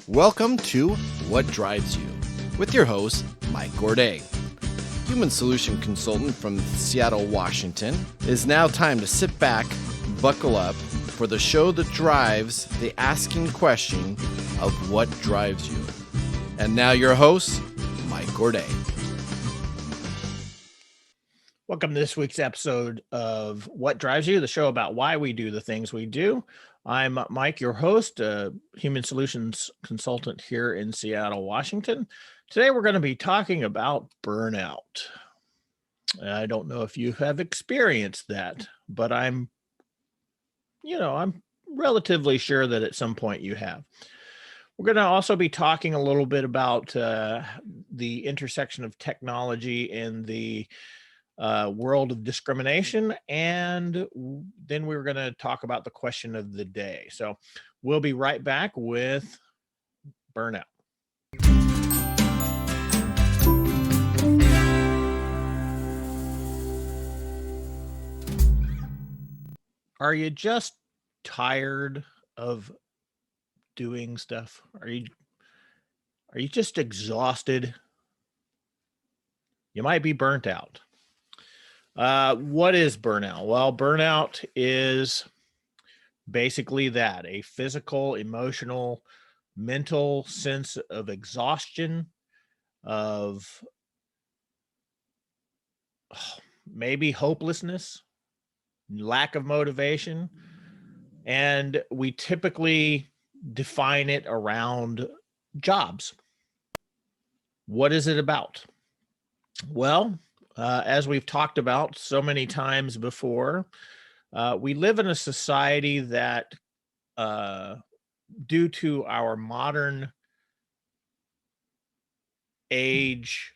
Welcome to What Drives You with your host, Mike Gourdet. Human solution consultant from Seattle, Washington. It is now time to sit back, buckle up for the show that drives the asking question of what drives you. And now your host, Mike Gourdet. Welcome to this week's episode of What Drives You, the show about why we do the things we do. I'm Mike, your host, a human solutions consultant here in Seattle, Washington. Today, we're going to be talking about burnout. I don't know if you have experienced that, but I'm relatively sure that at some point you have. We're going to also be talking a little bit about the intersection of technology and the world of discrimination, and then we're going to talk about the question of the day. So we'll be right back with burnout. Are you just tired of doing stuff? Are you just exhausted? You might be burnt out. What is burnout? Well, burnout is basically that, a physical, emotional, mental sense of exhaustion, of maybe hopelessness, lack of motivation. And we typically define it around jobs. What is it about? Well, as we've talked about so many times before, we live in a society that, due to our modern age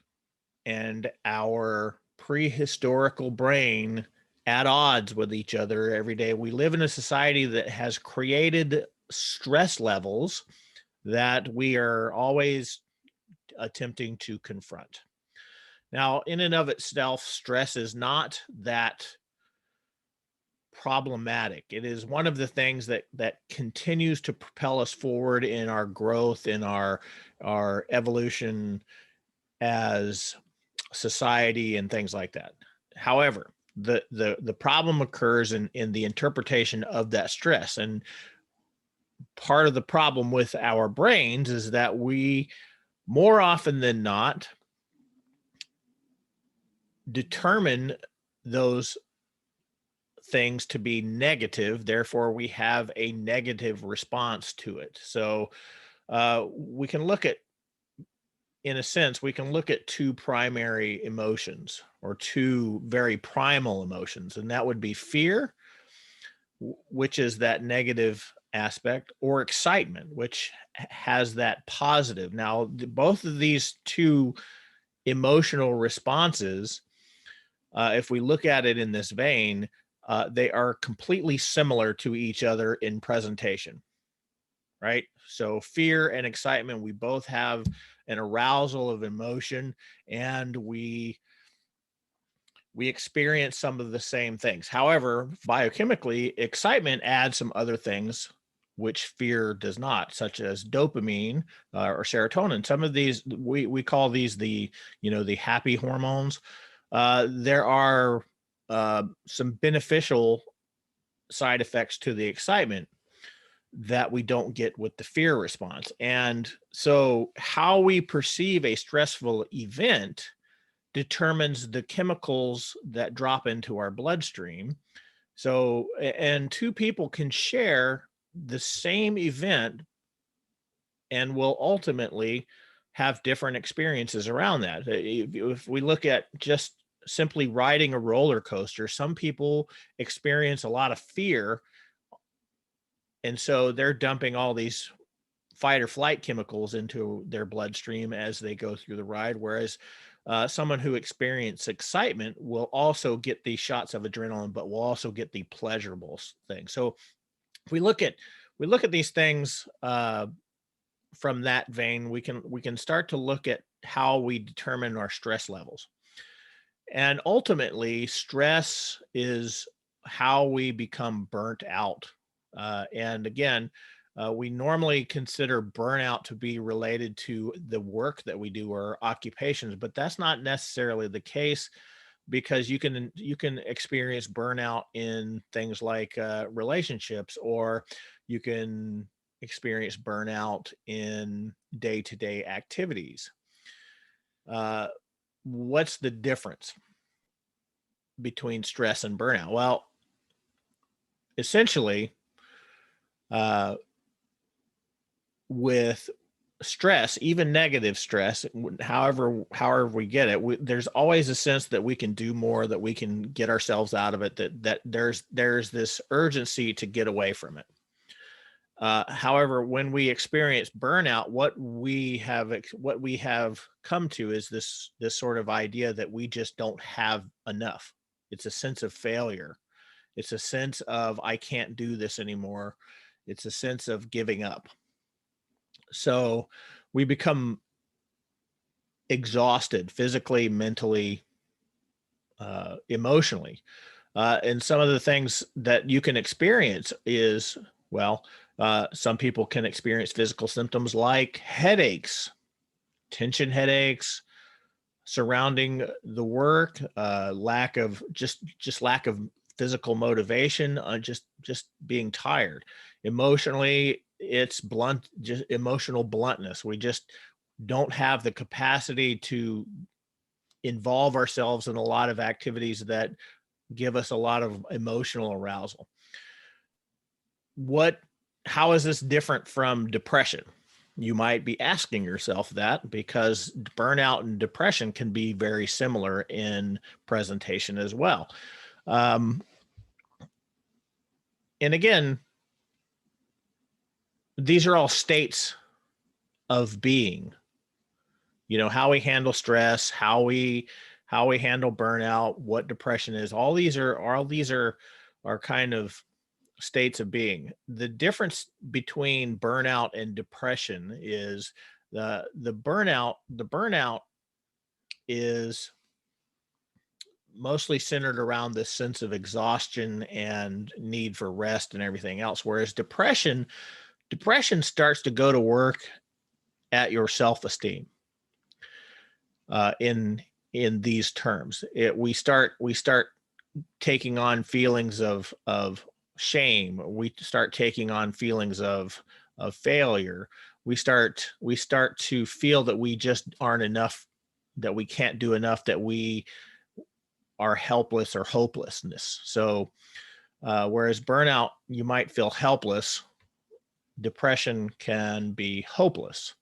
and our prehistorical brain at odds with each other every day, we live in a society that has created stress levels that we are always attempting to confront. Now, in and of itself, stress is not that problematic. It is one of the things that continues to propel us forward in our growth, in our evolution as society and things like that. However, the problem occurs in the interpretation of that stress. And part of the problem with our brains is that we, more often than not, determine those things to be negative. Therefore, we have a negative response to it. So we can look at, in a sense, we can look at two primary emotions or two very primal emotions, and that would be fear, which is that negative aspect, or excitement, which has that positive. Now, both of these two emotional responses, if we look at it in this vein, they are completely similar to each other in presentation, right? So fear and excitement, we both have an arousal of emotion, and we experience some of the same things. However, biochemically, excitement adds some other things which fear does not, such as dopamine or serotonin. Some of these, we call these the happy hormones. There are some beneficial side effects to the excitement that we don't get with the fear response. And so how we perceive a stressful event determines the chemicals that drop into our bloodstream. So, and two people can share the same event and will ultimately have different experiences around that. If we look at just simply riding a roller coaster, some people experience a lot of fear, and so they're dumping all these fight or flight chemicals into their bloodstream as they go through the ride, whereas someone who experiences excitement will also get these shots of adrenaline, but will also get the pleasurable thing. So if we look at these things from that vein, we can start to look at how we determine our stress levels. And ultimately, stress is how we become burnt out. And again, We normally consider burnout to be related to the work that we do or occupations, but that's not necessarily the case, because you can experience burnout in things like relationships, or you can experience burnout in day-to-day activities. Uh, what's the difference between stress and burnout? Well, essentially, uh, with stress, even negative stress, however we get it, there's always a sense that we can do more, that we can get ourselves out of it, that there's this urgency to get away from it. However, when we experience burnout, what we have come to is this sort of idea that we just don't have enough. It's a sense of failure. It's a sense of I can't do this anymore. It's a sense of giving up. So we become exhausted physically, mentally, emotionally. And some of the things that you can experience is, well, some people can experience physical symptoms like headaches, tension headaches surrounding the work, lack of lack of physical motivation, just being tired. Emotionally, it's blunt, just emotional bluntness. We just don't have the capacity to involve ourselves in a lot of activities that give us a lot of emotional arousal. What How is this different from depression? You might be asking yourself that, because burnout and depression can be very similar in presentation as well. Um, and again, these are all states of being. How we handle stress, how we handle burnout, what depression is. All these are kind of states of being. The difference between burnout and depression is the burnout is mostly centered around this sense of exhaustion and need for rest and everything else, whereas depression starts to go to work at your self-esteem. In these terms, we start taking on feelings of shame. We start taking on feelings of failure. We start to feel that we just aren't enough, that we can't do enough, that we are helpless or hopelessness. So whereas burnout, you might feel helpless, depression can be hopeless.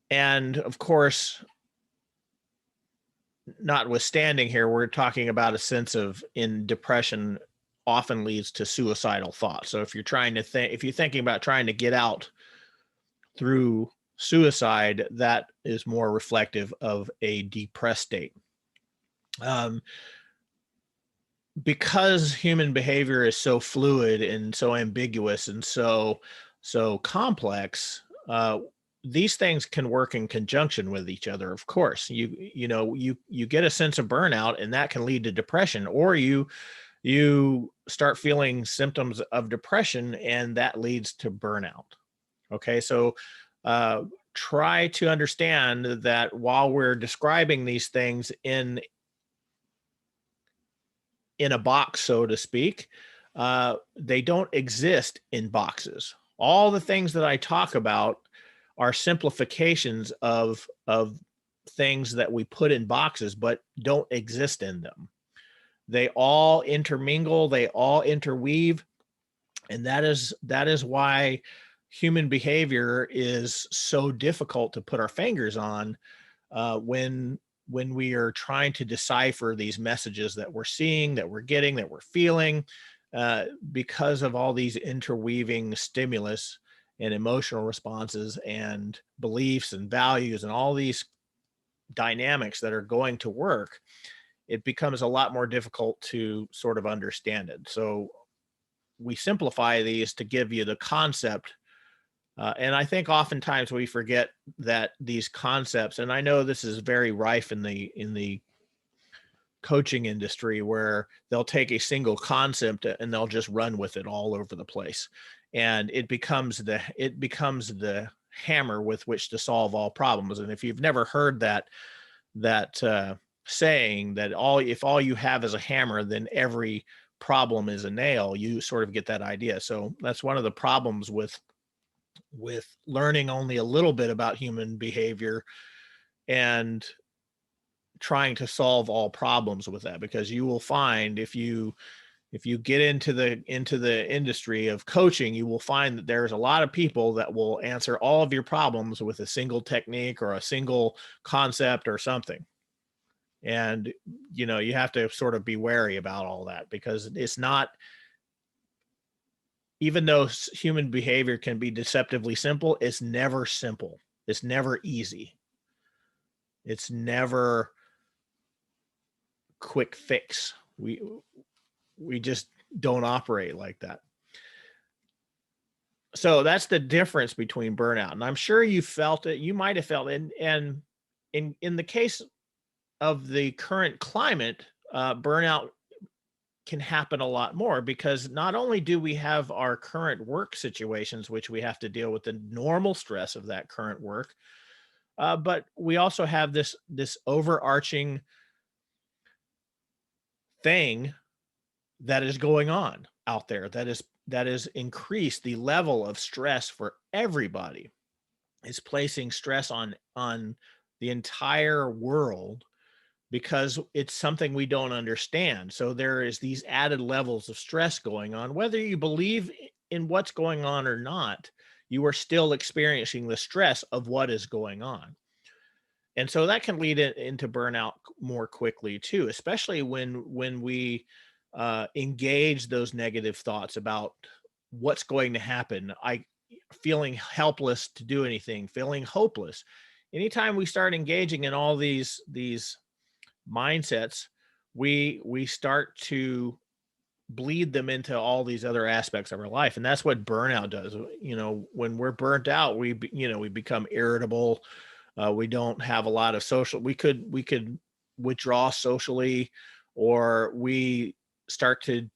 And of course, notwithstanding here, we're talking about a sense of, in depression, often leads to suicidal thoughts. So if you're thinking about trying to get out through suicide, that is more reflective of a depressed state. Um, because human behavior is so fluid and so ambiguous and so complex, these things can work in conjunction with each other. Of course, you get a sense of burnout, and that can lead to depression, or you start feeling symptoms of depression, and that leads to burnout. Okay, so try to understand that while we're describing these things in a box, so to speak, they don't exist in boxes. All the things that I talk about are simplifications of things that we put in boxes but don't exist in them. They all intermingle, they all interweave, and that is why human behavior is so difficult to put our fingers on, when we are trying to decipher these messages that we're seeing, that we're getting, that we're feeling, because of all these interweaving stimulus and emotional responses and beliefs and values and all these dynamics that are going to work. It becomes a lot more difficult to sort of understand it. So we simplify these to give you the concept. And I think oftentimes we forget that these concepts, and I know this is very rife in the coaching industry where they'll take a single concept and they'll just run with it all over the place. And it becomes the hammer with which to solve all problems. And if you've never heard that saying that if all you have is a hammer, then every problem is a nail, you sort of get that idea. So that's one of the problems with learning only a little bit about human behavior and trying to solve all problems with that, because you will find if you get into the industry of coaching, you will find that there's a lot of people that will answer all of your problems with a single technique or a single concept or something. And you have to sort of be wary about all that, because it's not, even though human behavior can be deceptively simple, it's never simple. It's never easy. It's never quick fix. We just don't operate like that. So that's the difference between burnout. And I'm sure you felt it. You might have felt it. And in the case of the current climate, burnout can happen a lot more, because not only do we have our current work situations, which we have to deal with the normal stress of that current work, but we also have this overarching thing that is going on out there that is increased the level of stress for everybody. It's placing stress on the entire world, because it's something we don't understand. So there is these added levels of stress going on. Whether you believe in what's going on or not, you are still experiencing the stress of what is going on. And so that can lead into burnout more quickly too, especially when we engage those negative thoughts about what's going to happen. Feeling helpless to do anything, feeling hopeless. Anytime we start engaging in all these mindsets, we start to bleed them into all these other aspects of our life. And that's what burnout does. When we're burnt out, we become irritable. We don't have a lot of social, we could withdraw socially, or we start to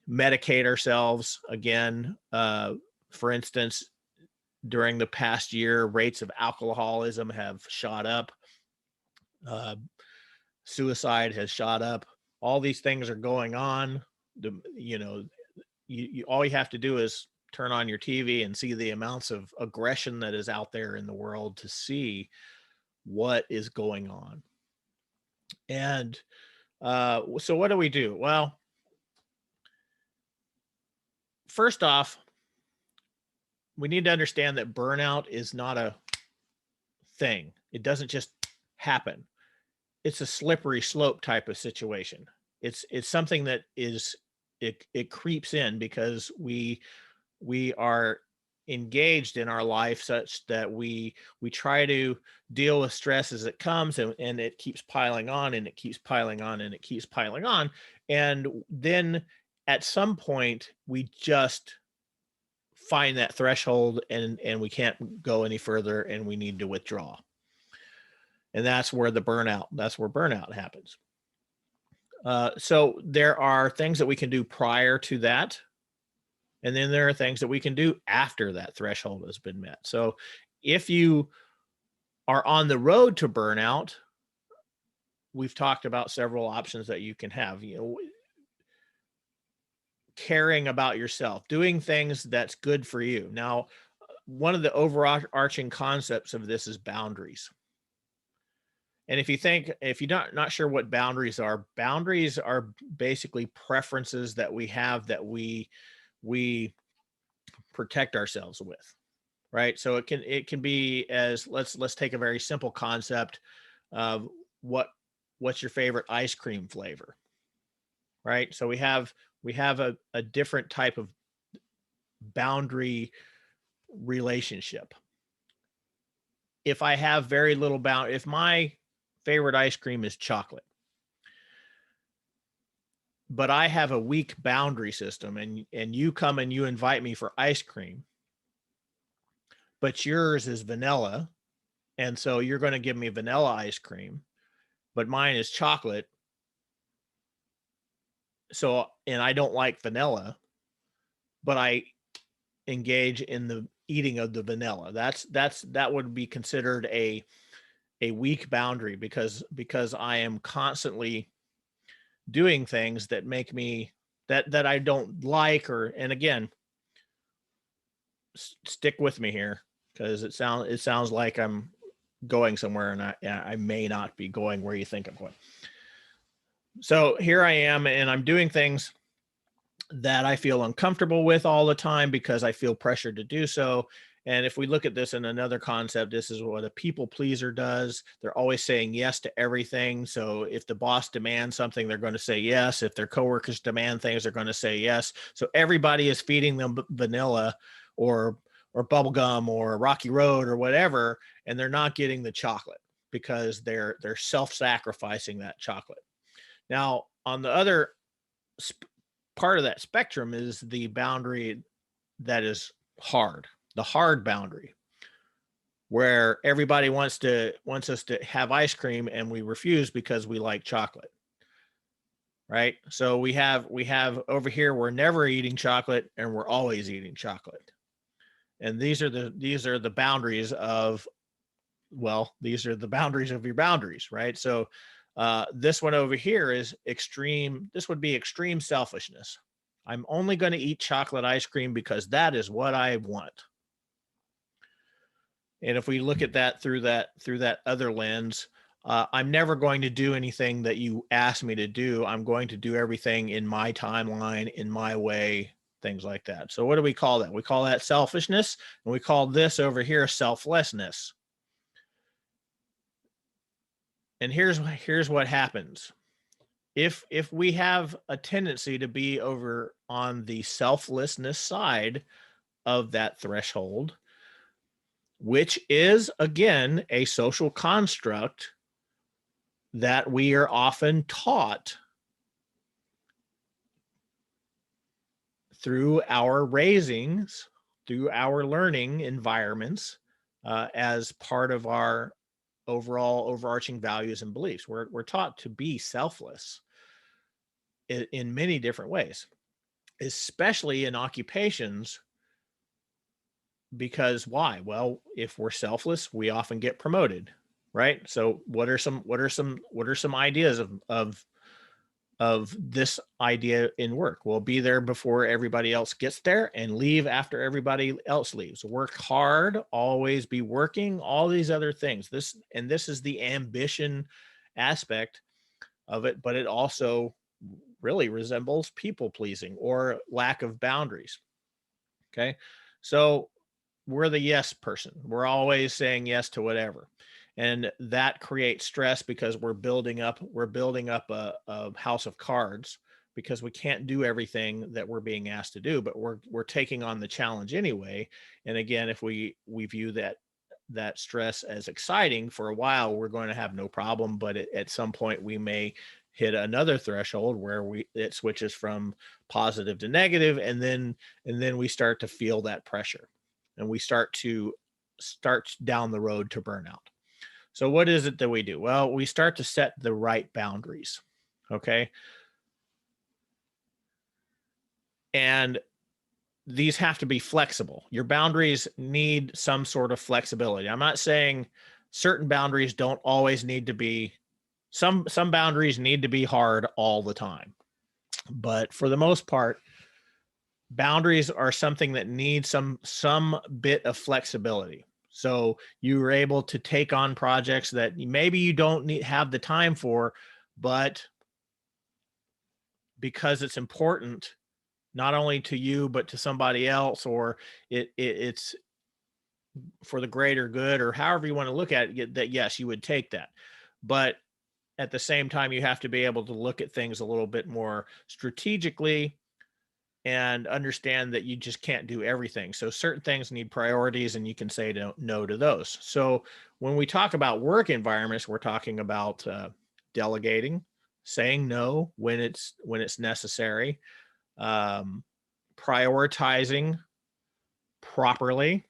medicate ourselves again. For instance, during the past year, rates of alcoholism have shot up. Suicide has shot up. All these things are going on. All you have to do is turn on your TV and see the amounts of aggression that is out there in the world to see what is going on. And so what do we do? Well, first off, we need to understand that burnout is not a thing. It doesn't just happen. It's a slippery slope type of situation. It's something that it creeps in because we are engaged in our life such that we try to deal with stress as it comes, and it keeps piling on, and it keeps piling on, and it keeps piling on. And then at some point we just find that threshold, and we can't go any further, and we need to withdraw. And that's where burnout happens. So there are things that we can do prior to that. And then there are things that we can do after that threshold has been met. So if you are on the road to burnout, we've talked about several options that you can have. Caring about yourself, doing things that's good for you. Now, one of the overarching concepts of this is boundaries. And if you're not sure what boundaries are basically preferences that we have that we protect ourselves with, right? So it can be as, let's take a very simple concept of what's your favorite ice cream flavor, right? So we have a different type of boundary relationship. If I have very little if my favorite ice cream is chocolate, but I have a weak boundary system, and you come and you invite me for ice cream, but yours is vanilla, and so you're going to give me vanilla ice cream, but mine is chocolate, and I don't like vanilla, but I engage in the eating of the vanilla. That would be considered a weak boundary, because I am constantly doing things that make me that I don't like. Or, and again, stick with me here, because it sounds like I'm going somewhere, and I may not be going where you think I'm going. So here I am, and I'm doing things that I feel uncomfortable with all the time because I feel pressured to do so. And if we look at this in another concept, this is what a people pleaser does. They're always saying yes to everything. So if the boss demands something, they're going to say yes. If their coworkers demand things, they're going to say yes. So everybody is feeding them vanilla or bubble gum or Rocky Road or whatever, and they're not getting the chocolate because they're self-sacrificing that chocolate. Now, on the other part of that spectrum is the boundary that is hard, the hard boundary, where everybody wants us to have ice cream and we refuse because we like chocolate. Right? So we have over here, we're never eating chocolate and we're always eating chocolate. And these are the boundaries of, well, these are the boundaries of your boundaries, right? So this one over here is extreme. This would be extreme selfishness. I'm only going to eat chocolate ice cream because that is what I want. And if we look at that through that other lens, I'm never going to do anything that you ask me to do. I'm going to do everything in my timeline, in my way, things like that. So what do we call that? We call that selfishness, and we call this over here selflessness. And here's what happens. If we have a tendency to be over on the selflessness side of that threshold, which is, again, a social construct that we are often taught through our raisings, through our learning environments, as part of our overall overarching values and beliefs. We're taught to be selfless in many different ways, especially in occupations. Because why? Well, if we're selfless, we often get promoted, right? So what are some ideas of this idea in work? Well, be there before everybody else gets there and leave after everybody else leaves. Work hard, always be working, all these other things. This is the ambition aspect of it, but it also really resembles people pleasing or lack of boundaries. Okay. So we're the yes person. We're always saying yes to whatever. And that creates stress because we're building up a house of cards, because we can't do everything that we're being asked to do, but we're taking on the challenge anyway. And again, if we view that stress as exciting for a while, we're going to have no problem. But at some point we may hit another threshold where it switches from positive to negative, and then we start to feel that pressure, and we start down the road to burnout. So what is it that we do? Well, we start to set the right boundaries. Okay. And these have to be flexible. Your boundaries need some sort of flexibility. I'm not saying certain boundaries don't always need to be, some boundaries need to be hard all the time. But for the most part, boundaries are something that needs some bit of flexibility. So you were able to take on projects that maybe you don't have the time for, but because it's important, not only to you, but to somebody else, or it's for the greater good, or however you want to look at it, that yes, you would take that. But at the same time, you have to be able to look at things a little bit more strategically and understand that you just can't do everything. So certain things need priorities, and you can say no to those. So when we talk about work environments, we're talking about delegating, saying no when it's necessary, prioritizing properly,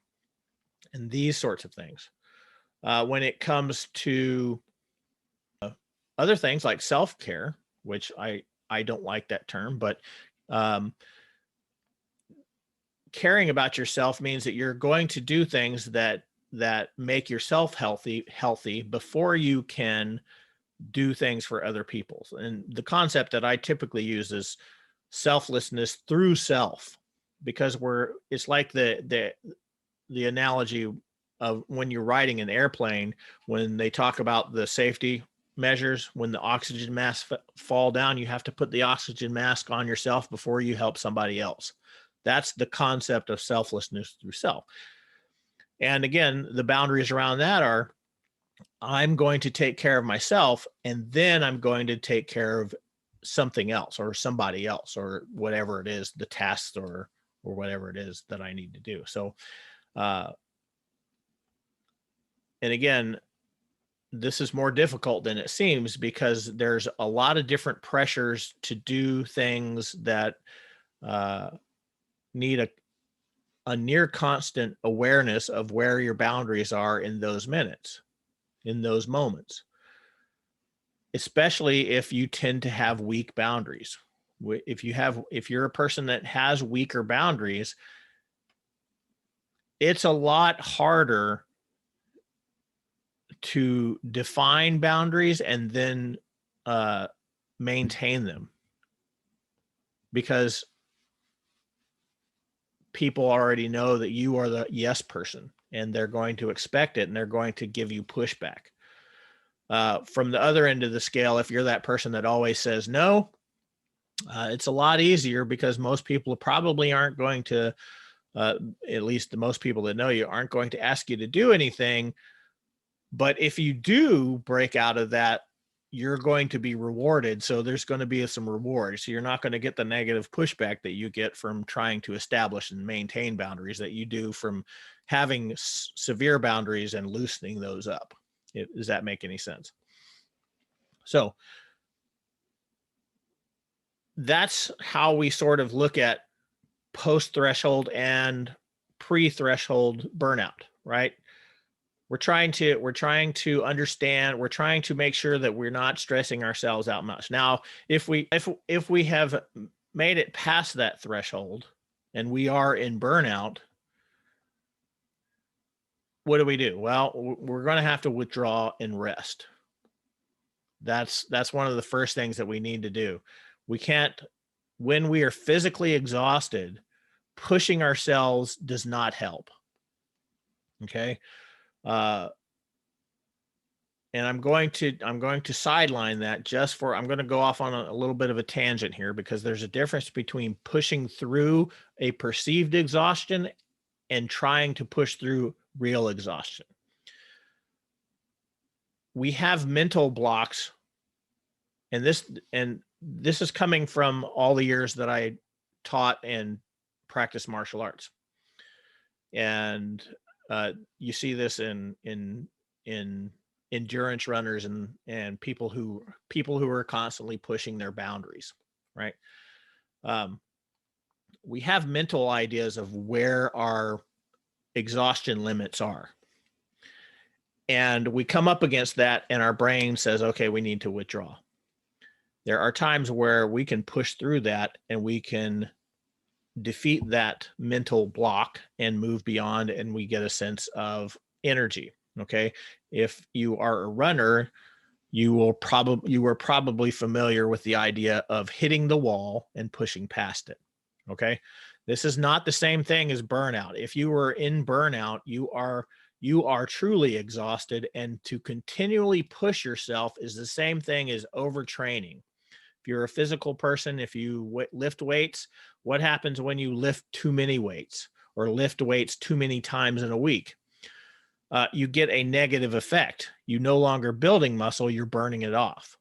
and these sorts of things. When it comes to other things like self-care, which I I don't like that term, but um, caring about yourself means that you're going to do things that make yourself healthy before you can do things for other people. And the concept that I typically use is selflessness through self, because it's like the analogy of when you're riding an airplane, when they talk about the safety measures, when the oxygen masks fall down, you have to put the oxygen mask on yourself before you help somebody else. That's the concept of selflessness through self. And again, the boundaries around that are, I'm going to take care of myself, and then I'm going to take care of something else or somebody else or whatever it is, the tasks or whatever it is that I need to do. So, and again, this is more difficult than it seems, because there's a lot of different pressures to do things that need a near constant awareness of where your boundaries are in those minutes, in those moments, especially if you tend to have weak boundaries. If you're a person that has weaker boundaries, it's a lot harder to define boundaries and then maintain them, because people already know that you are the yes person, and they're going to expect it, and they're going to give you pushback. From the other end of the scale, if you're that person that always says no, it's a lot easier, because most people probably aren't going to, at least the most people that know you, aren't going to ask you to do anything. But if you do break out of that, you're going to be rewarded. So there's going to be some reward. So you're not going to get the negative pushback that you get from trying to establish and maintain boundaries that you do from having severe boundaries and loosening those up. Does that make any sense? So that's how we sort of look at post-threshold and pre-threshold burnout, right? We're trying to understand, we're trying to make sure that we're not stressing ourselves out much. Now, if we have made it past that threshold and we are in burnout, what do we do? Well, we're going to have to withdraw and rest. That's one of the first things that we need to do. We can't, when we are physically exhausted, pushing ourselves does not help. Okay. And I'm going to sideline that just for, I'm going to go off on a little bit of a tangent here, because there's a difference between pushing through a perceived exhaustion and trying to push through real exhaustion. We have mental blocks, and this is coming from all the years that I taught and practiced martial arts. And you see this in endurance runners and people who are constantly pushing their boundaries, right? We have mental ideas of where our exhaustion limits are, and we come up against that, and our brain says, okay, we need to withdraw. There are times where we can push through that, and we can defeat that mental block and move beyond, and we get a sense of energy. Okay. If you are a runner, you are probably familiar with the idea of hitting the wall and pushing past it. Okay. This is not the same thing as burnout. If you are in burnout, you are truly exhausted, and to continually push yourself is the same thing as overtraining. If you're a physical person, if you lift weights, what happens when you lift too many weights or lift weights too many times in a week? You get a negative effect. You're no longer building muscle, you're burning it off,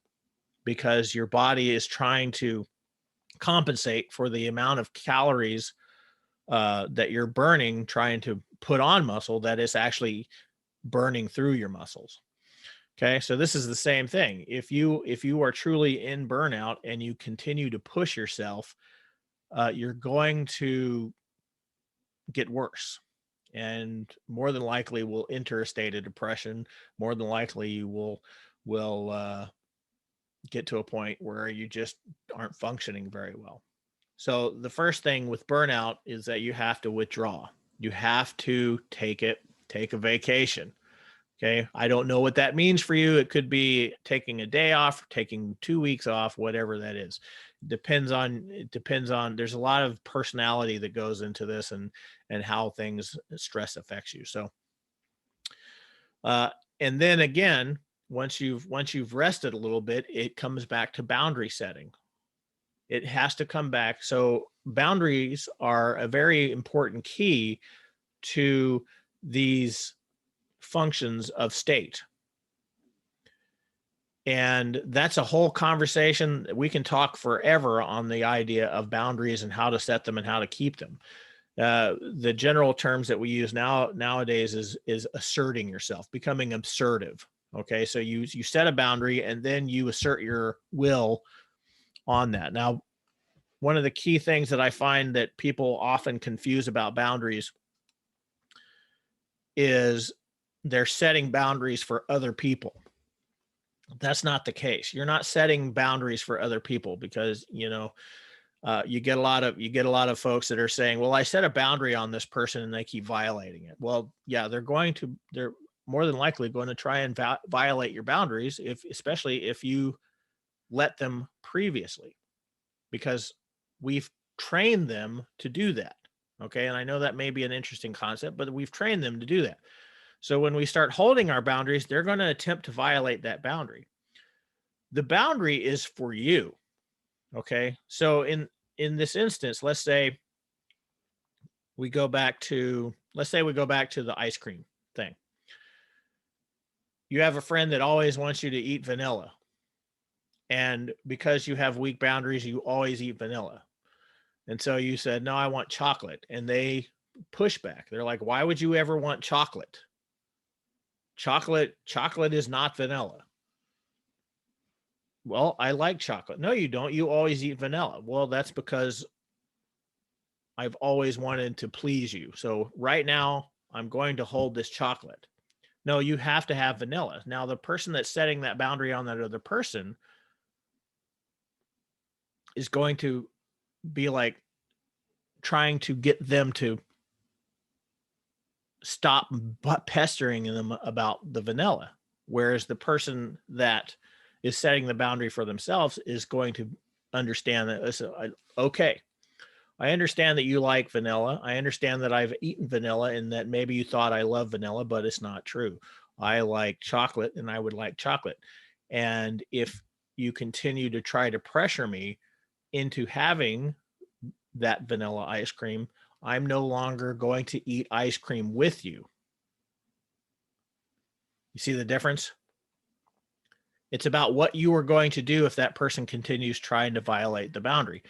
because your body is trying to compensate for the amount of calories that you're burning, trying to put on muscle that is actually burning through your muscles. Okay, so this is the same thing. If you are truly in burnout and you continue to push yourself, you're going to get worse, and more than likely will enter a state of depression. More than likely, you will get to a point where you just aren't functioning very well. So the first thing with burnout is that you have to withdraw. You have to take a vacation. Okay. I don't know what that means for you. It could be taking a day off, taking 2 weeks off, whatever that is. It depends on, there's a lot of personality that goes into this and how stress affects you. So, and then again, once you've rested a little bit, it comes back to boundary setting. It has to come back. So boundaries are a very important key to these functions of state. And that's a whole conversation. We can talk forever on the idea of boundaries and how to set them and how to keep them. The general terms that we use nowadays is asserting yourself, becoming assertive. Okay, so you set a boundary and then you assert your will on that. Now, one of the key things that I find that people often confuse about boundaries is they're setting boundaries for other people. That's not the case. You're not setting boundaries for other people because, you get a lot of folks that are saying, well, I set a boundary on this person and they keep violating it. Well, yeah, they're more than likely going to try and violate your boundaries, especially if you let them previously, because we've trained them to do that. Okay. And I know that may be an interesting concept, but we've trained them to do that. So when we start holding our boundaries, they're going to attempt to violate that boundary. The boundary is for you. Okay. So in this instance, let's say we go back to the ice cream thing. You have a friend that always wants you to eat vanilla. And because you have weak boundaries, you always eat vanilla. And so you said, no, I want chocolate. And they push back. They're like, why would you ever want chocolate? Chocolate is not vanilla. Well, I like chocolate. No, you don't. You always eat vanilla. Well, that's because I've always wanted to please you. So right now I'm going to hold this chocolate. No, you have to have vanilla. Now, the person that's setting that boundary on that other person is going to be like trying to get them to stop pestering them about the vanilla. Whereas the person that is setting the boundary for themselves is going to understand that, okay, I understand that you like vanilla. I understand that I've eaten vanilla and that maybe you thought I love vanilla, but it's not true. I like chocolate and I would like chocolate. And if you continue to try to pressure me into having that vanilla ice cream, I'm no longer going to eat ice cream with you. You see the difference? It's about what you are going to do if that person continues trying to violate the boundary.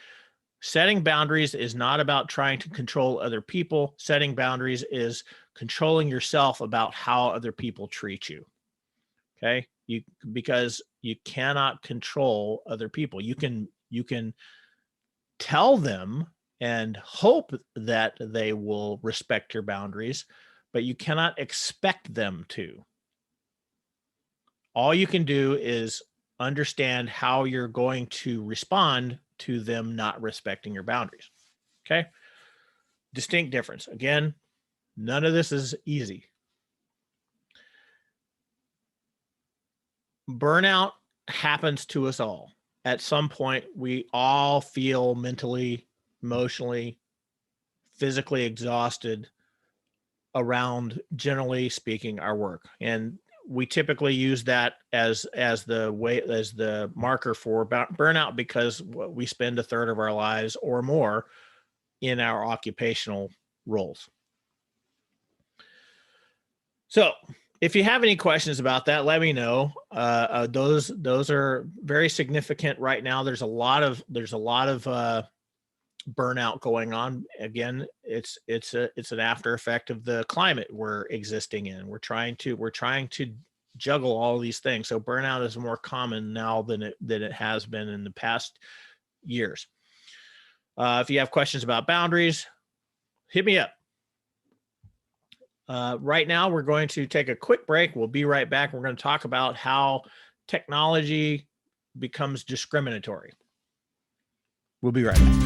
Setting boundaries is not about trying to control other people. Setting boundaries is controlling yourself about how other people treat you. Okay? Because you cannot control other people. You can tell them and hope that they will respect your boundaries, but you cannot expect them to. All you can do is understand how you're going to respond to them not respecting your boundaries. Okay? Distinct difference. Again, none of this is easy. Burnout happens to us all. At some point, we all feel mentally, emotionally, physically exhausted around, generally speaking, our work. And we typically use that as the marker for burnout because we spend a third of our lives or more in our occupational roles. So if you have any questions about that, let me know. Those are very significant right now. There's a lot of burnout going on. Again, it's an after effect of the climate we're existing in. We're trying to juggle all these things. So burnout is more common now than it has been in the past years. If you have questions about boundaries, hit me up. Right now, we're going to take a quick break. We'll be right back. We're going to talk about how technology becomes discriminatory. We'll be right back.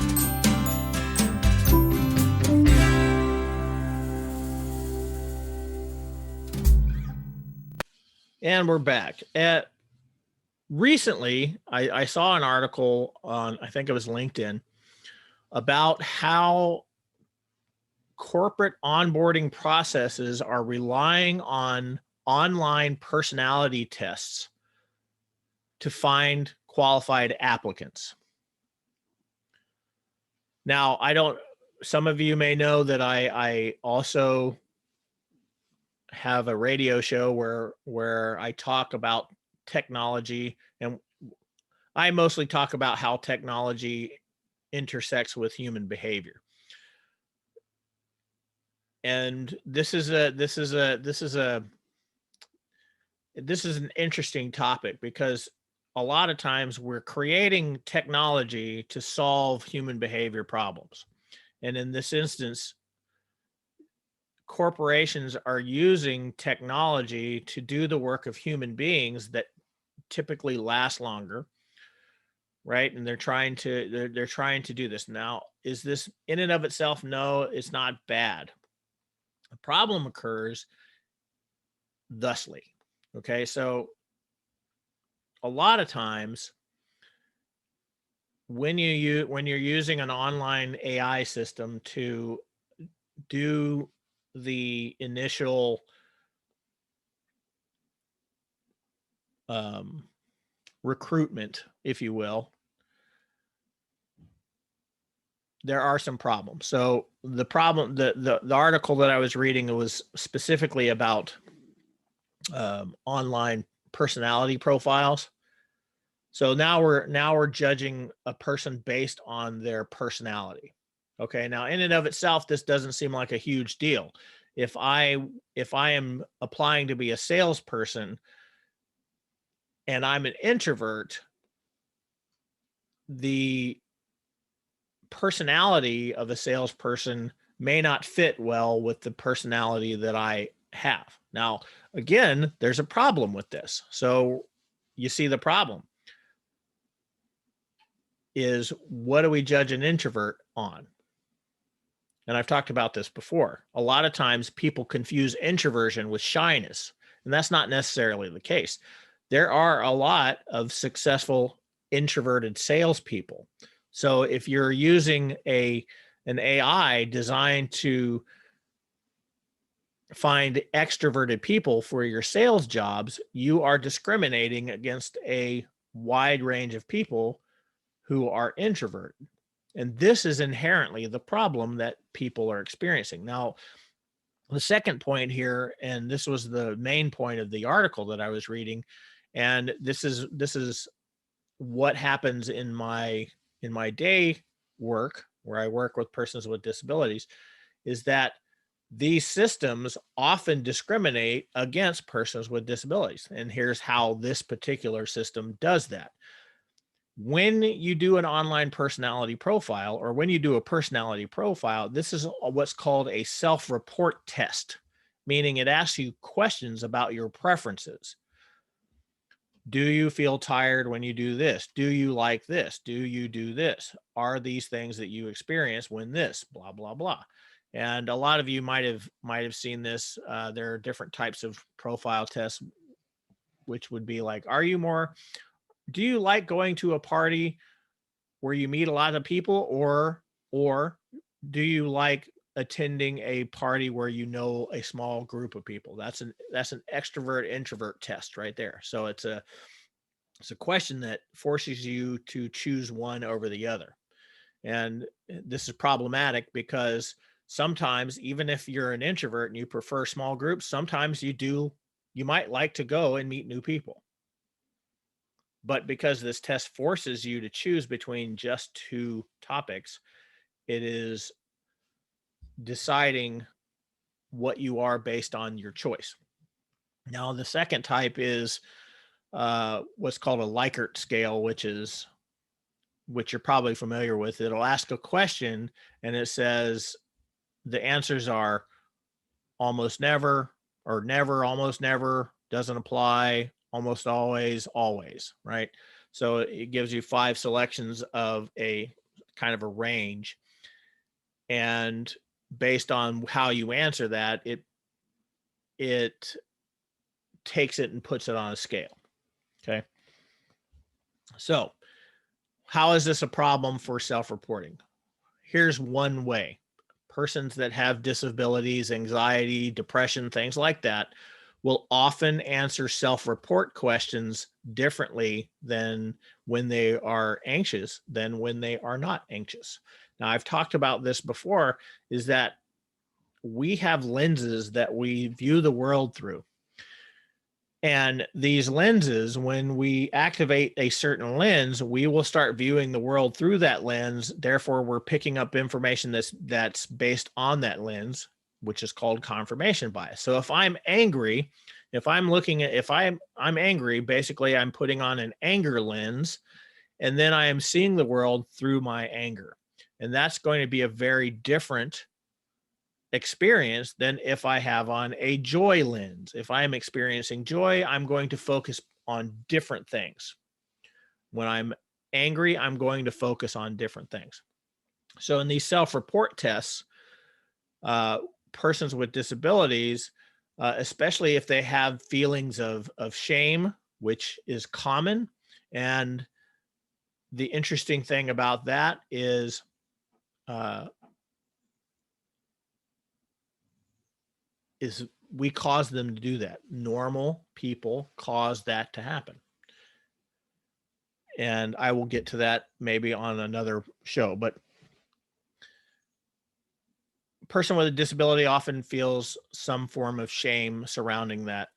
And we're back. Recently, I saw an article on, I think it was LinkedIn, about how corporate onboarding processes are relying on online personality tests to find qualified applicants. Now, some of you may know that I also have a radio show where I talk about technology, and I mostly talk about how technology intersects with human behavior. And this is an interesting topic, because a lot of times we're creating technology to solve human behavior problems. And in this instance, corporations are using technology to do the work of human beings that typically last longer, right? And they're trying to do this. Now, is this in and of itself? No, it's not bad. The problem occurs thusly. Okay, so a lot of times when you're using an online AI system to do the initial recruitment, if you will, there are some problems. So the article that I was reading was specifically about online personality profiles. So now we're judging a person based on their personality. Okay, now in and of itself, this doesn't seem like a huge deal. If I am applying to be a salesperson and I'm an introvert, the personality of a salesperson may not fit well with the personality that I have. Now, again, there's a problem with this. So you see the problem is, what do we judge an introvert on? And I've talked about this before. A lot of times people confuse introversion with shyness, and that's not necessarily the case. There are a lot of successful introverted salespeople. So if you're using an AI designed to find extroverted people for your sales jobs, you are discriminating against a wide range of people who are introverted. And this is inherently the problem that people are experiencing. Now, the second point here, and this was the main point of the article that I was reading, and this is what happens in my day work, where I work with persons with disabilities, is that these systems often discriminate against persons with disabilities. And here's how this particular system does that. When you do an online personality profile, or when you do a personality profile, this is what's called a self-report test, meaning it asks you questions about your preferences. Do you feel tired when you do this? Do you like this? Do you do this? Are these things that you experience when this, blah, blah, blah. And a lot of you might have seen this. There are different types of profile tests, which would be like, do you like going to a party where you meet a lot of people, or do you like attending a party where you know a small group of people? That's an extrovert introvert test right there. So it's a question that forces you to choose one over the other. And this is problematic because sometimes, even if you're an introvert and you prefer small groups, sometimes you might like to go and meet new people. But because this test forces you to choose between just two topics, it is deciding what you are based on your choice. Now, the second type is what's called a Likert scale, which you're probably familiar with. It'll ask a question and it says the answers are almost never, or never, almost never, doesn't apply, almost always, always, right? So it gives you 5 selections of a kind of a range. And based on how you answer that, it takes it and puts it on a scale. Okay. So how is this a problem for self-reporting? Here's one way. Persons that have disabilities, anxiety, depression, things like that will often answer self-report questions differently than when they are anxious than when they are not anxious. Now, I've talked about this before, is that we have lenses that we view the world through. And these lenses, when we activate a certain lens, we will start viewing the world through that lens. Therefore, we're picking up information that's based on that lens, which is called confirmation bias. So if I'm angry, if I'm angry, basically I'm putting on an anger lens, and then I am seeing the world through my anger. And that's going to be a very different experience than if I have on a joy lens. If I am experiencing joy, I'm going to focus on different things. When I'm angry, I'm going to focus on different things. So in these self-report tests, persons with disabilities, especially if they have feelings of shame, which is common. And the interesting thing about that is we cause them to do that. Normal people cause that to happen. And I will get to that maybe on another show, but a person with a disability often feels some form of shame surrounding that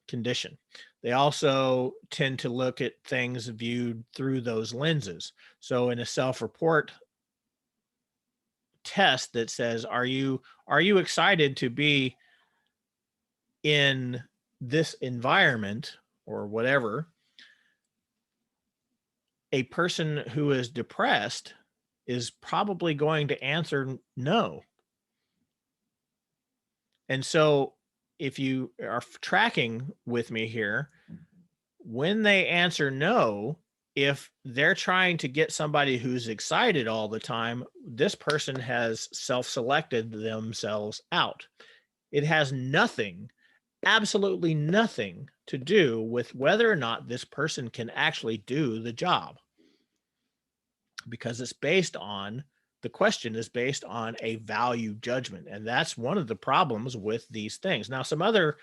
condition. They also tend to look at things viewed through those lenses. So in a self-report test that says, are you excited to be in this environment or whatever, a person who is depressed is probably going to answer no. And so if you are tracking with me here, when they answer no, if they're trying to get somebody who's excited all the time, this person has self-selected themselves out. It has nothing, absolutely nothing to do with whether or not this person can actually do the job, because it's based on, the question is based on a value judgment. And that's one of the problems with these things. Now, some other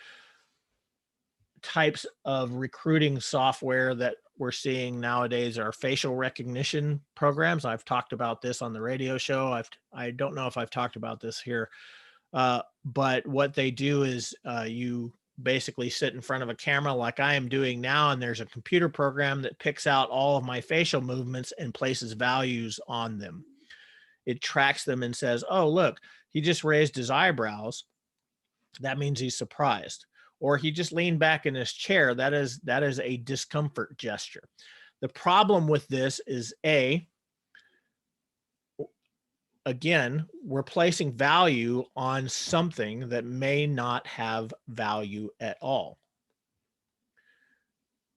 types of recruiting software that we're seeing nowadays are facial recognition programs. I've talked about this on the radio show. I don't know if I've talked about this here, but what they do is you basically sit in front of a camera like I am doing now, and there's a computer program that picks out all of my facial movements and places values on them. It tracks them and says, oh, look, he just raised his eyebrows. That means he's surprised. Or he just leaned back in his chair. That is a discomfort gesture. The problem with this is again, we're placing value on something that may not have value at all.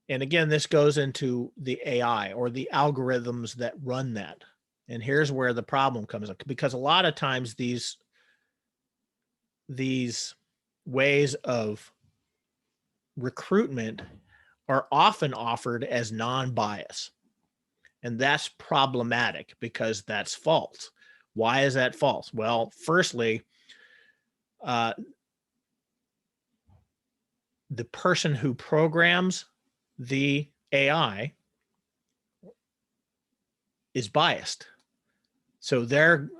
And again, this goes into the AI or the algorithms that run that. And here's where the problem comes up, because a lot of times these ways of recruitment are often offered as non-bias. And that's problematic because that's false. Why is that false? Well, firstly, the person who programs the AI is biased. So and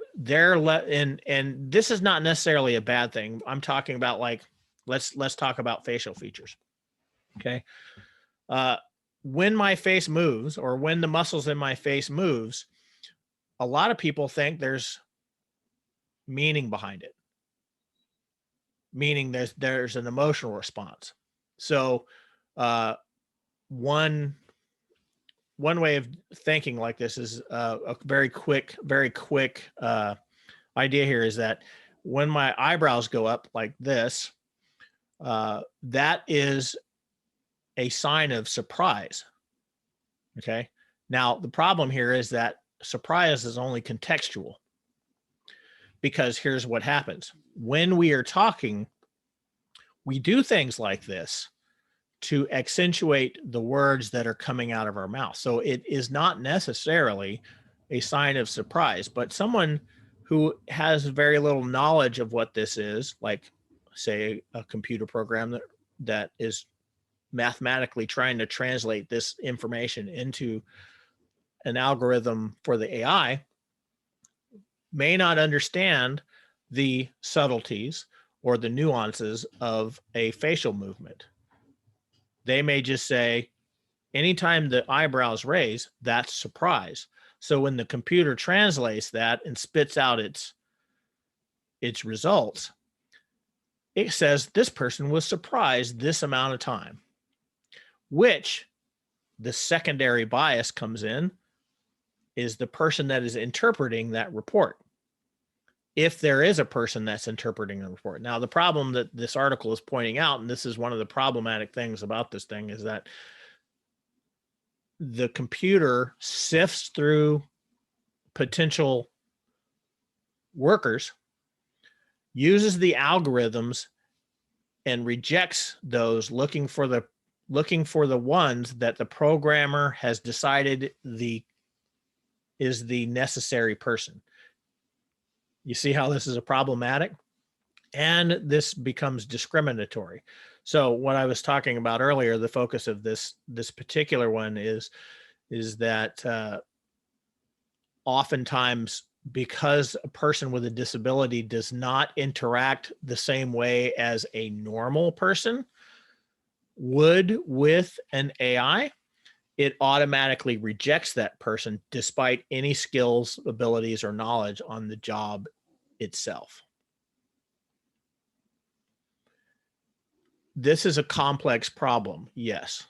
this is not necessarily a bad thing. I'm talking about, like, let's talk about facial features. Okay. When my face moves, or when the muscles in my face moves, a lot of people think there's meaning behind it, meaning there's an emotional response. So one way of thinking like this is a very quick idea here is that when my eyebrows go up like this, that is a sign of surprise. Okay. Now, the problem here is that surprise is only contextual, because here's what happens. When we are talking, we do things like this to accentuate the words that are coming out of our mouth. So it is not necessarily a sign of surprise, but someone who has very little knowledge of what this is, like say a computer program that is mathematically trying to translate this information into an algorithm for the AI, may not understand the subtleties or the nuances of a facial movement. They may just say, anytime the eyebrows raise, that's surprise. So when the computer translates that and spits out its results, it says this person was surprised this amount of time, which the secondary bias comes in is the person that is interpreting that report. If there is a person that's interpreting the report. Now, the problem that this article is pointing out, and this is one of the problematic things about this thing, is that the computer sifts through potential workers, uses the algorithms, and rejects those, looking for the ones that the programmer has decided is the necessary person. You see how this is a problematic? And this becomes discriminatory. So what I was talking about earlier, the focus of this particular one is that oftentimes, because a person with a disability does not interact the same way as a normal person would with an AI, it automatically rejects that person despite any skills, abilities, or knowledge on the job itself. This is a complex problem, yes,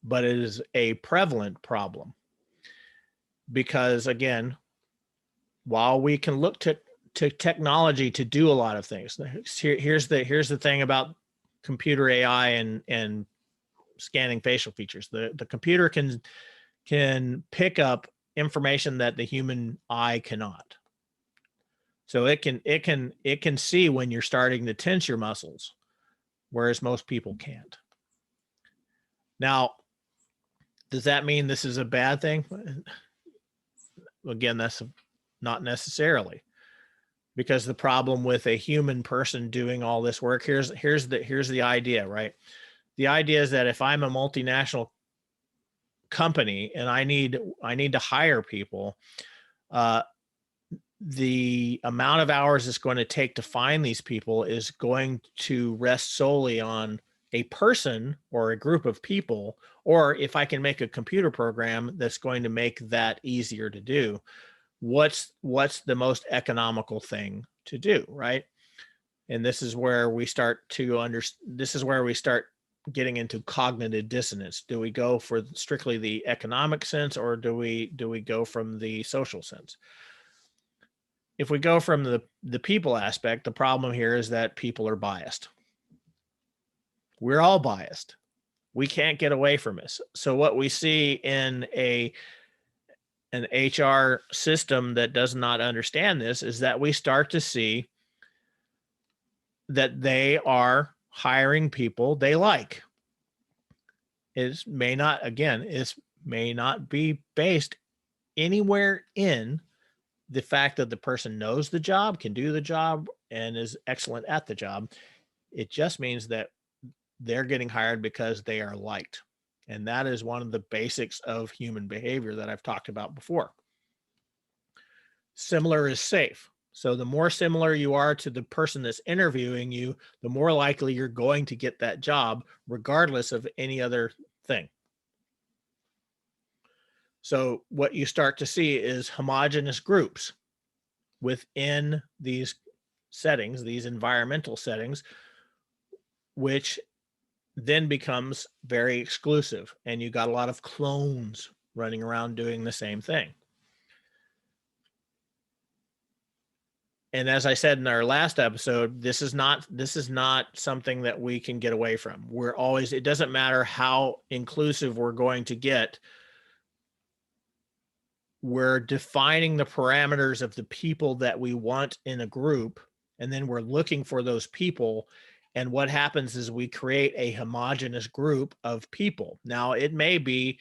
but it is a prevalent problem because, again, while we can look to technology to do a lot of things, here's the thing about computer AI and scanning facial features. The computer can pick up information that the human eye cannot. So it can see when you're starting to tense your muscles, whereas most people can't. Now, does that mean this is a bad thing? Again, that's not necessarily, because the problem with a human person doing all this work, here's the idea, right? The idea is that if I'm a multinational company and I need to hire people, the amount of hours it's going to take to find these people is going to rest solely on a person or a group of people, or if I can make a computer program that's going to make that easier to do, what's the most economical thing to do, right? And this is where we start getting into cognitive dissonance. Do we go for strictly the economic sense, or do we go from the social sense? If we go from the people aspect, the problem here is that people are biased. We're all biased. We can't get away from this. So what we see in an HR system that does not understand this is that we start to see that they are hiring people they like. It may not be based anywhere in the fact that the person knows the job, can do the job, and is excellent at the job. It just means that they're getting hired because they are liked. And that is one of the basics of human behavior that I've talked about before. Similar is safe. So the more similar you are to the person that's interviewing you, the more likely you're going to get that job, regardless of any other thing. So what you start to see is homogeneous groups within these settings, these environmental settings, which then becomes very exclusive. And you got a lot of clones running around doing the same thing. And as I said in our last episode, this is not something that we can get away from. It doesn't matter how inclusive we're going to get. we're defining the parameters of the people that we want in a group, and then we're looking for those people. And what happens is we create a homogeneous group of people. Now, it may be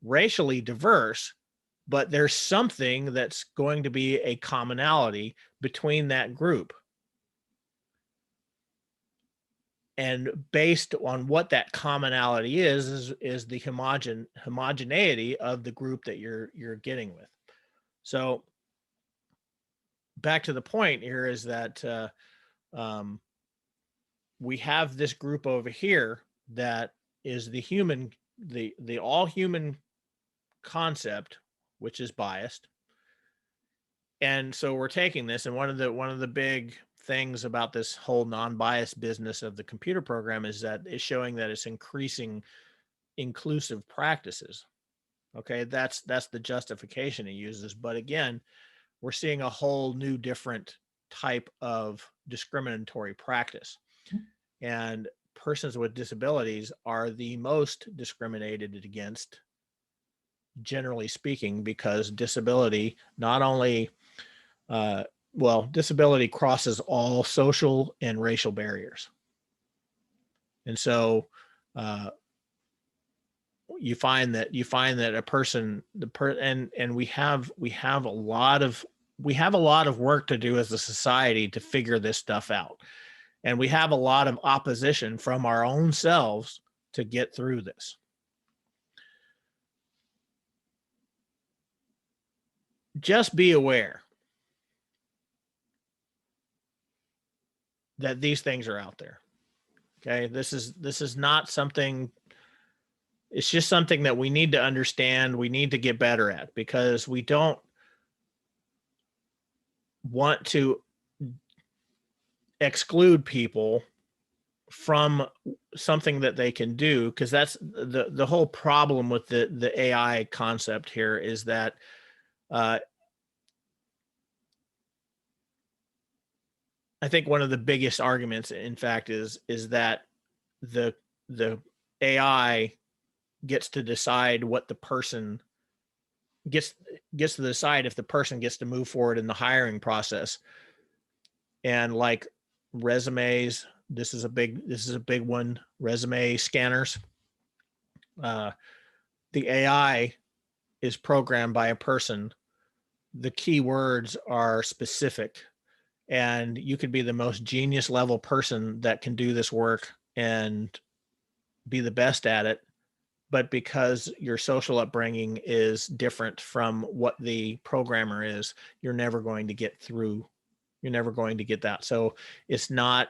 racially diverse, but there's something that's going to be a commonality between that group. And based on what that commonality is the homogeneity of the group that you're getting with. So back to the point here is that we have this group over here that is the human, the all human concept, which is biased. And so we're taking this, and one of the big things about this whole non-biased business of the computer program is that it's showing that it's increasing inclusive practices. Okay, that's the justification it uses. But again, we're seeing a whole new different type of discriminatory practice. And persons with disabilities are the most discriminated against, generally speaking, because disability not only disability crosses all social and racial barriers. And so you find that a person, and we have a lot of work to do as a society to figure this stuff out. And we have a lot of opposition from our own selves to get through this. Just be aware that these things are out there. Okay, this is not something, it's just something that we need to understand, we need to get better at, because we don't want to exclude people from something that they can do, because that's the whole problem with the AI concept here, is that I think one of the biggest arguments, in fact, is that the AI gets to decide what the person gets to decide if the person gets to move forward in the hiring process. And like resumes, this is a big one. Resume scanners. The AI is programmed by a person. The keywords are specific. And you could be the most genius level person that can do this work and be the best at it. But because your social upbringing is different from what the programmer is, you're never going to get through. You're never going to get that. So it's not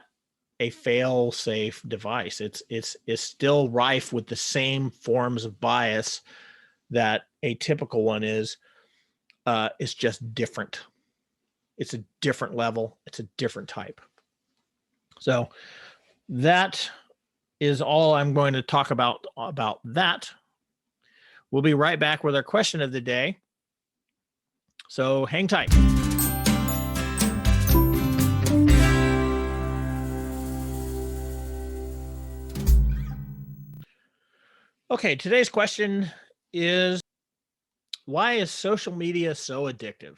a fail-safe device. It's still rife with the same forms of bias that a typical one is. It's just different. It's a different level. It's a different type. So that is all I'm going to talk about that. We'll be right back with our question of the day. So hang tight. Okay, today's question is, why is social media so addictive?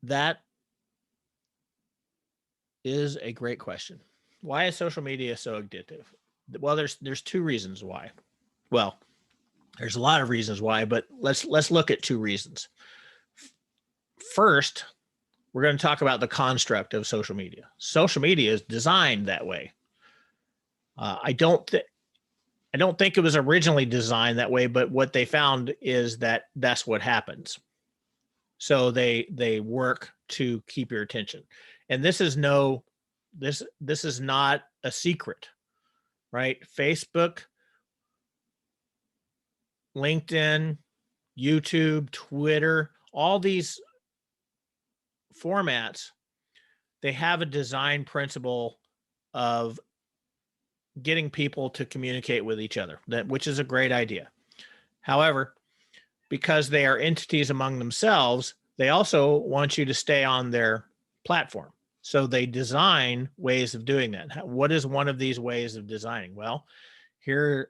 That is a great question. Why is social media so addictive? Well, there's two reasons why. Well, there's a lot of reasons why, but let's look at two reasons. First, we're going to talk about the construct of social media. Social media is designed that way. I don't think it was originally designed that way, but what they found is that that's what happens. So they work to keep your attention. And this is not a secret, right? Facebook, LinkedIn, YouTube, Twitter, all these formats, they have a design principle of getting people to communicate with each other, which is a great idea. However, because they are entities among themselves, they also want you to stay on their platform. So they design ways of doing that. What is one of these ways of designing? Well, here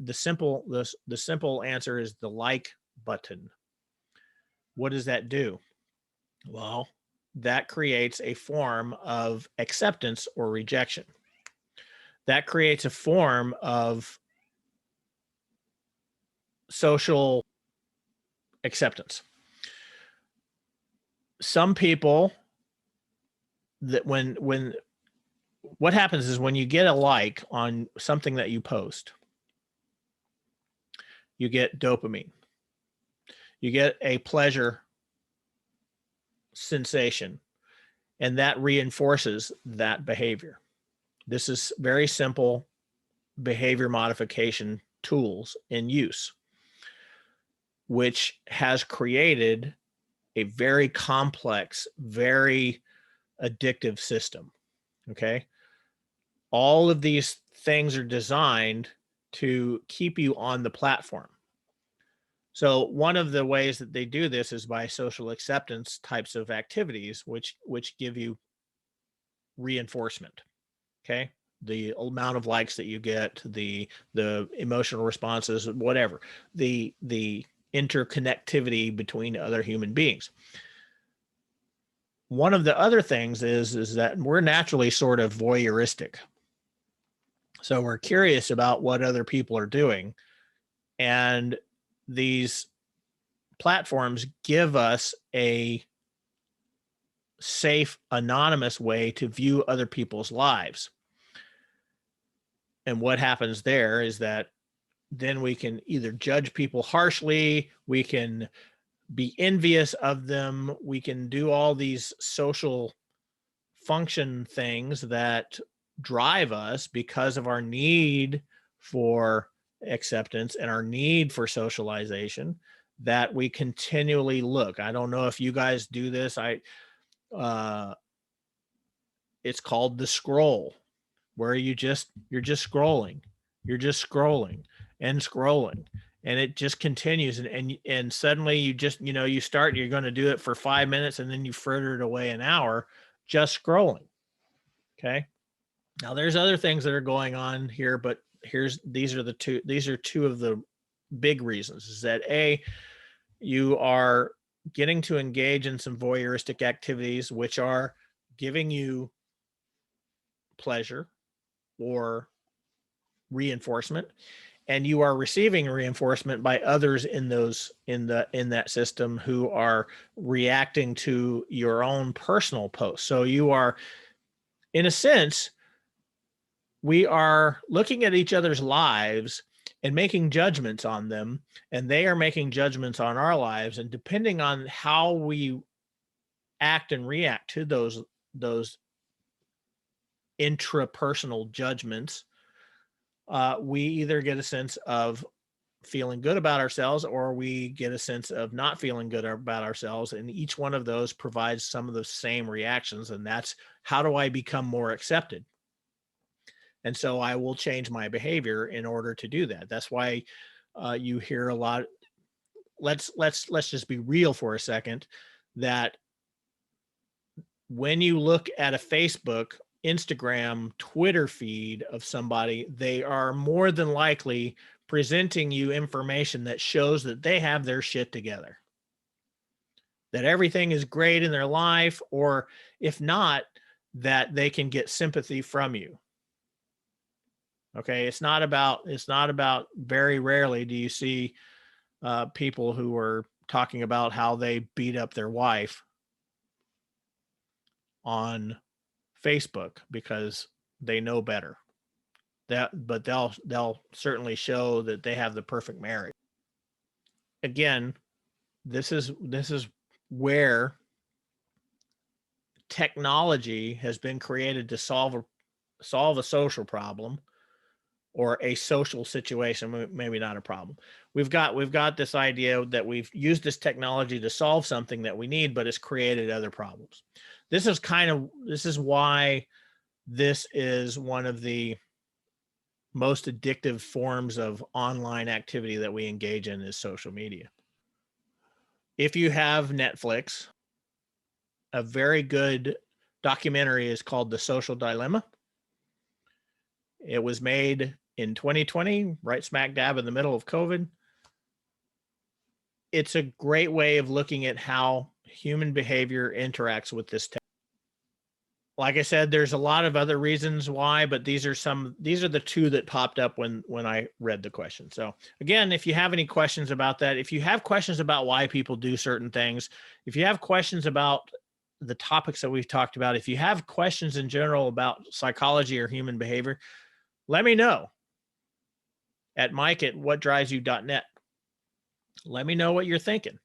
the simple answer is the like button. What does that do? Well, that creates a form of acceptance or rejection. That creates a form of social acceptance. Some people that when what happens is when you get a like on something that you post, you get dopamine. You get a pleasure sensation, and that reinforces that behavior. This is very simple behavior modification tools in use, which has created a very complex, very addictive system. Okay. All of these things are designed to keep you on the platform. So one of the ways that they do this is by social acceptance types of activities, which give you reinforcement. Okay. The amount of likes that you get, the emotional responses, whatever, the interconnectivity between other human beings. One of the other things is that we're naturally sort of voyeuristic. So we're curious about what other people are doing. And these platforms give us a safe, anonymous way to view other people's lives. And what happens there is that then we can either judge people harshly, we can be envious of them, we can do all these social function things that drive us because of our need for acceptance and our need for socialization, that we continually look. I don't know if you guys do this. It's called the scroll, where you're just scrolling, and scrolling, and it just continues, and suddenly you just, you're going to do it for 5 minutes, and then you fritter it away an hour just scrolling. Okay. Now there's other things that are going on here, but these are two of the big reasons. Is that you are getting to engage in some voyeuristic activities, which are giving you pleasure or reinforcement, and you are receiving reinforcement by others in that system who are reacting to your own personal posts. So you are, in a sense, we are looking at each other's lives and making judgments on them, and they are making judgments on our lives. And depending on how we act and react to those intrapersonal judgments, we either get a sense of feeling good about ourselves, or we get a sense of not feeling good about ourselves. And each one of those provides some of the same reactions. And that's, how do I become more accepted? And so I will change my behavior in order to do that. That's why you hear a lot. Let's just be real for a second, that when you look at a Facebook, Instagram, Twitter feed of somebody, they are more than likely presenting you information that shows that they have their shit together, that everything is great in their life, or if not, that they can get sympathy from you. Okay. It's not about, very rarely do you see people who are talking about how they beat up their wife on Facebook because they know better. But they'll certainly show that they have the perfect marriage. Again, this is where technology has been created to solve a social problem, or a social situation, maybe not a problem. We've got this idea that we've used this technology to solve something that we need, but it's created other problems. This is why this is one of the most addictive forms of online activity that we engage in, is social media. If you have Netflix, a very good documentary is called The Social Dilemma. It was made in 2020, right smack dab in the middle of COVID. it's a great way of looking at how human behavior interacts with this technology. Like I said, there's a lot of other reasons why, but these are the two that popped up when I read the question. So again, if you have any questions about that, if you have questions about why people do certain things, if you have questions about the topics that we've talked about, if you have questions in general about psychology or human behavior, let me know at mike@whatdrivesyou.net. Let me know what you're thinking.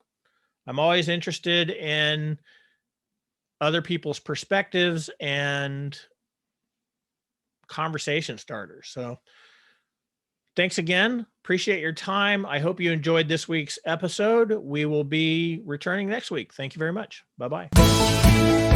I'm always interested in other people's perspectives and conversation starters. So thanks again. Appreciate your time. I hope you enjoyed this week's episode. We will be returning next week. Thank you very much. Bye-bye.